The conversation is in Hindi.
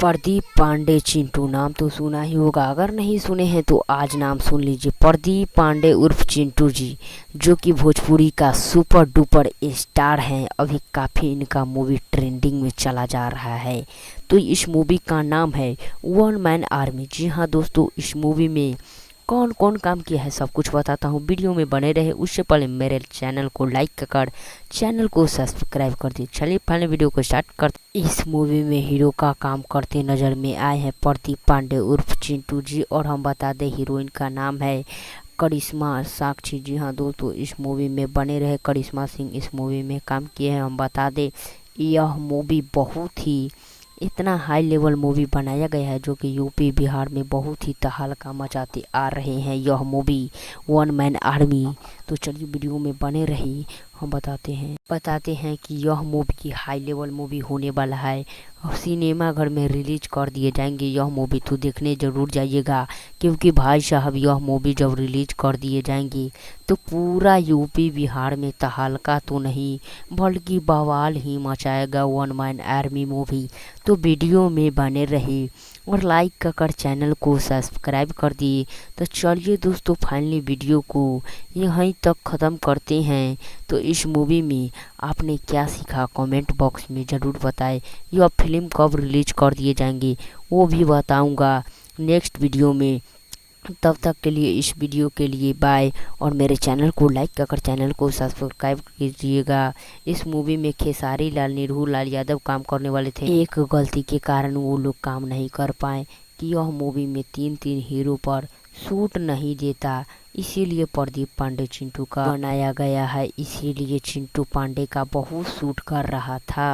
प्रदीप पांडे चिंटू नाम तो सुना ही होगा, अगर नहीं सुने हैं तो आज नाम सुन लीजिए। प्रदीप पांडे उर्फ चिंटू जी, जो कि भोजपुरी का सुपर डुपर स्टार हैं। अभी काफ़ी इनका मूवी ट्रेंडिंग में चला जा रहा है। तो इस मूवी का नाम है वन मैन आर्मी। जी हाँ दोस्तों, इस मूवी में कौन कौन काम किया है सब कुछ बताता हूँ, वीडियो में बने रहे। उससे पहले मेरे चैनल को लाइक कर चैनल को सब्सक्राइब कर दिए। चलिए पहले वीडियो को स्टार्ट करते। इस मूवी में हीरो का काम करते नज़र में आए हैं प्रदीप पांडे उर्फ चिंटू जी, और हम बता दें हीरोइन का नाम है करिश्मा साक्षी। जी हाँ दोस्तों, इस मूवी में बने रहे। करिश्मा सिंह इस मूवी में काम किए हैं। हम बता दें यह मूवी बहुत ही इतना हाई लेवल मूवी बनाया गया है, जो कि यूपी बिहार में बहुत ही तहलका मचाते आ रहे हैं यह मूवी वन मैन आर्मी। तो चलिए वीडियो में बने रही, हम बताते हैं कि यह मूवी हाई लेवल मूवी होने वाला है और सिनेमा घर में रिलीज कर दिए जाएंगे यह मूवी। तो देखने ज़रूर जाइएगा, क्योंकि भाई साहब यह मूवी जब रिलीज कर दिए जाएंगे तो पूरा यूपी बिहार में तहलका तो नहीं बल्कि बवाल ही मचाएगा वन मैन आर्मी मूवी। तो वीडियो में बने रहे और लाइक कर चैनल को सब्सक्राइब कर दिए। तो चलिए दोस्तों, फाइनली वीडियो को यहीं तक ख़त्म करते हैं। तो इस मूवी में आपने क्या सीखा कमेंट बॉक्स में ज़रूर बताएं। यह फिल्म कब रिलीज कर दिए जाएंगे वो भी बताऊंगा नेक्स्ट वीडियो में। तब तक के लिए इस वीडियो के लिए बाय, और मेरे चैनल को लाइक कर चैनल को सब्सक्राइब कीजिएगा। इस मूवी में खेसारी लाल निरहू लाल यादव काम करने वाले थे। एक गलती के कारण वो लोग काम नहीं कर पाए कि यह मूवी में तीन हीरो पर शूट नहीं देता, इसीलिए प्रदीप पांडे चिंटू का बनाया गया है। इसीलिए चिंटू पांडे का बहुत शूट कर रहा था।